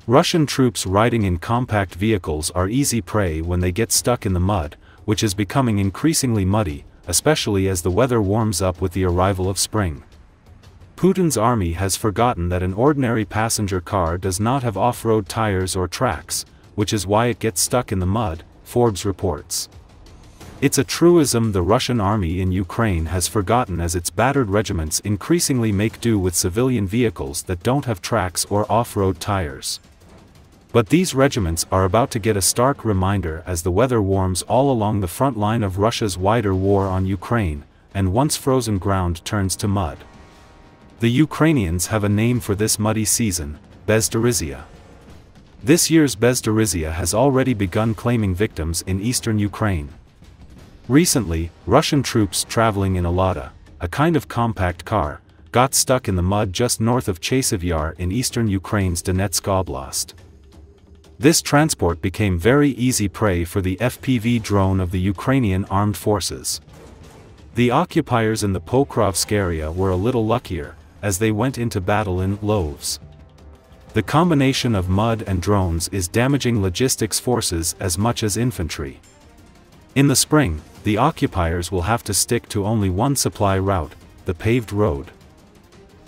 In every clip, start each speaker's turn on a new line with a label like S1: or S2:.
S1: Russian troops riding in compact vehicles are easy prey when they get stuck in the mud, which is becoming increasingly muddy, especially as the weather warms up with the arrival of spring. Putin's army has forgotten that an ordinary passenger car does not have off-road tires or tracks, which is why it gets stuck in the mud, Forbes reports. It's a truism the Russian army in Ukraine has forgotten as its battered regiments increasingly make do with civilian vehicles that don't have tracks or off-road tires. But these regiments are about to get a stark reminder as the weather warms all along the front line of Russia's wider war on Ukraine, and once frozen ground turns to mud. The Ukrainians have a name for this muddy season, bezdorizhzhya. This year's bezdorizhzhya has already begun claiming victims in eastern Ukraine. Recently, Russian troops traveling in a Lada, a kind of compact car, got stuck in the mud just north of Chasiv Yar in eastern Ukraine's Donetsk Oblast. This transport became very easy prey for the FPV drone of the Ukrainian Armed Forces. The occupiers in the Pokrovsk area were a little luckier, as they went into battle in loaves. The combination of mud and drones is damaging logistics forces as much as infantry. In the spring, the occupiers will have to stick to only one supply route, the paved road.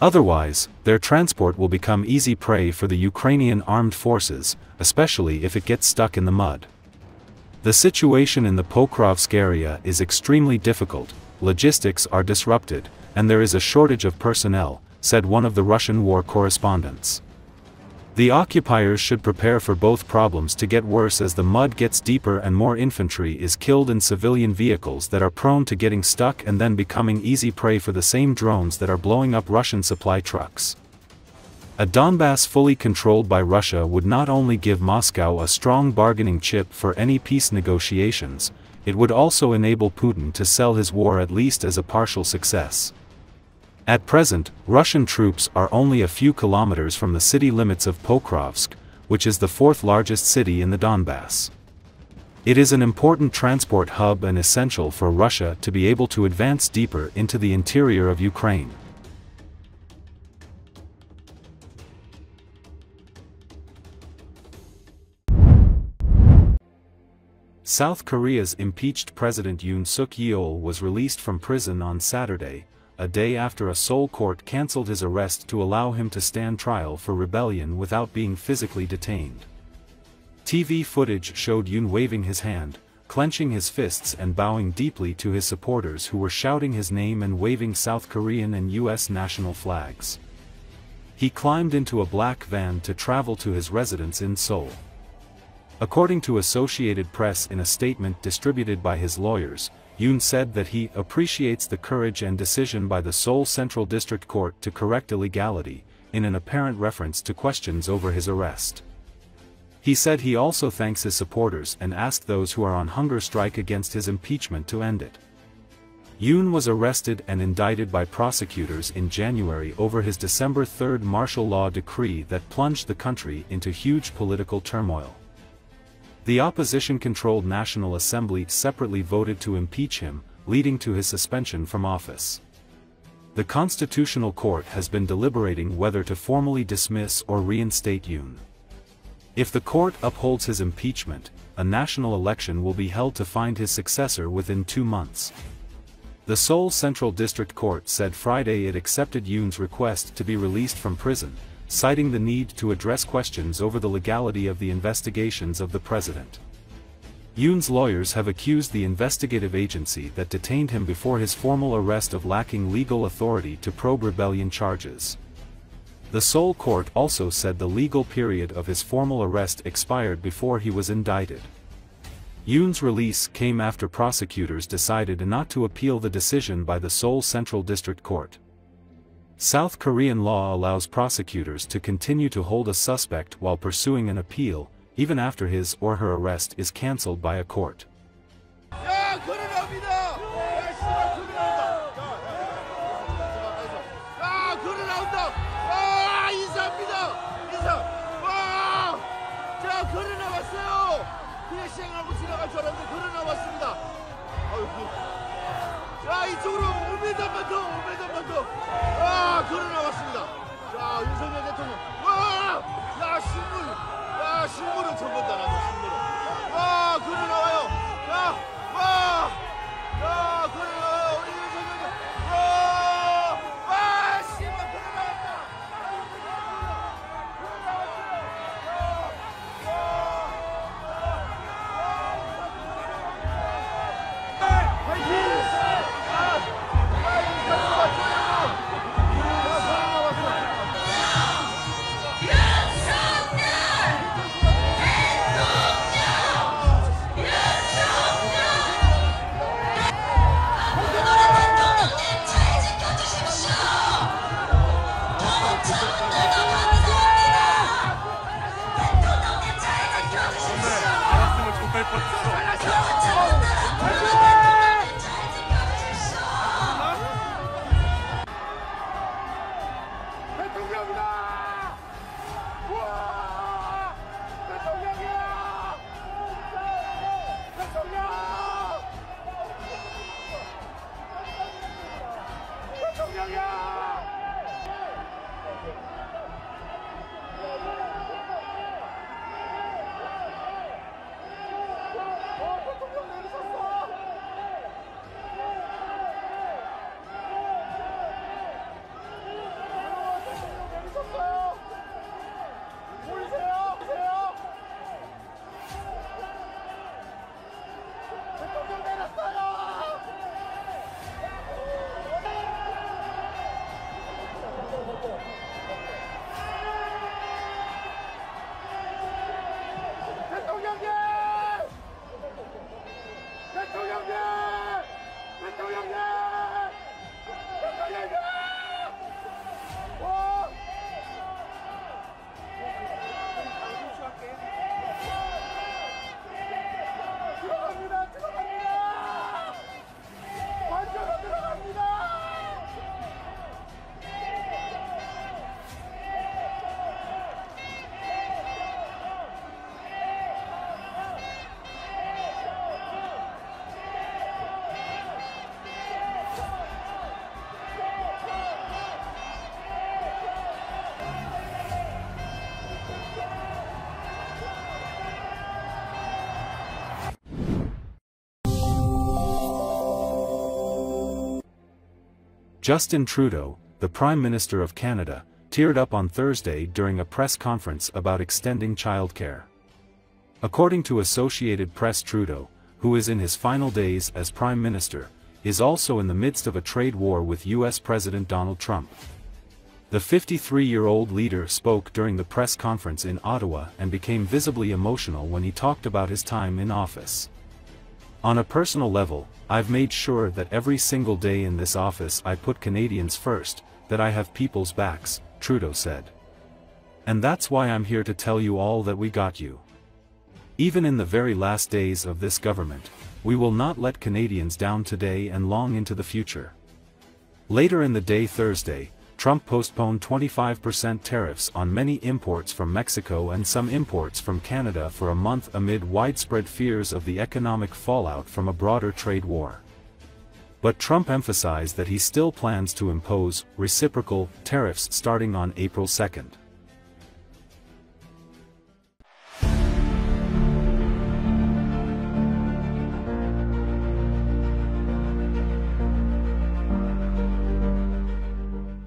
S1: Otherwise, their transport will become easy prey for the Ukrainian Armed Forces, especially if it gets stuck in the mud. The situation in the Pokrovsk area is extremely difficult, logistics are disrupted, and there is a shortage of personnel, said one of the Russian war correspondents. The occupiers should prepare for both problems to get worse as the mud gets deeper and more infantry is killed in civilian vehicles that are prone to getting stuck and then becoming easy prey for the same drones that are blowing up Russian supply trucks. A Donbas fully controlled by Russia would not only give Moscow a strong bargaining chip for any peace negotiations, it would also enable Putin to sell his war at least as a partial success. At present, Russian troops are only a few kilometers from the city limits of Pokrovsk, which is the fourth largest city in the Donbas. It is an important transport hub and essential for Russia to be able to advance deeper into the interior of Ukraine. South Korea's impeached President Yoon Suk-yeol was released from prison on Saturday, a day after a Seoul court cancelled his arrest to allow him to stand trial for rebellion without being physically detained. TV footage showed Yoon waving his hand, clenching his fists and bowing deeply to his supporters who were shouting his name and waving South Korean and US national flags. He climbed into a black van to travel to his residence in Seoul. According to Associated Press in a statement distributed by his lawyers, Yoon said that he appreciates the courage and decision by the Seoul Central District Court to correct illegality, in an apparent reference to questions over his arrest. He said he also thanks his supporters and asked those who are on hunger strike against his impeachment to end it. Yoon was arrested and indicted by prosecutors in January over his December 3 martial law decree that plunged the country into huge political turmoil. The opposition-controlled National Assembly separately voted to impeach him, leading to his suspension from office. The Constitutional Court has been deliberating whether to formally dismiss or reinstate Yoon. If the court upholds his impeachment, a national election will be held to find his successor within 2 months. The Seoul Central District Court said Friday it accepted Yoon's request to be released from prison, citing the need to address questions over the legality of the investigations of the president. Yoon's lawyers have accused the investigative agency that detained him before his formal arrest of lacking legal authority to probe rebellion charges. The Seoul court also said the legal period of his formal arrest expired before he was indicted. Yoon's release came after prosecutors decided not to appeal the decision by the Seoul Central District Court. South Korean law allows prosecutors to continue to hold a suspect while pursuing an appeal, even after his or her arrest is cancelled by a court.
S2: 걸어 나왔습니다. 자, 윤석열 대통령. 와! 야, 신문.
S1: Justin Trudeau, the Prime Minister of Canada, teared up on Thursday during a press conference about extending childcare. According to Associated Press, Trudeau, who is in his final days as Prime Minister, is also in the midst of a trade war with US President Donald Trump. The 53-year-old leader spoke during the press conference in Ottawa and became visibly emotional when he talked about his time in office. On a personal level, I've made sure that every single day in this office I put Canadians first, that I have people's backs, Trudeau said. And that's why I'm here to tell you all that we got you. Even in the very last days of this government, we will not let Canadians down today and long into the future. Later in the day Thursday, Trump postponed 25% tariffs on many imports from Mexico and some imports from Canada for a month amid widespread fears of the economic fallout from a broader trade war. But Trump emphasized that he still plans to impose reciprocal tariffs starting on April 2nd.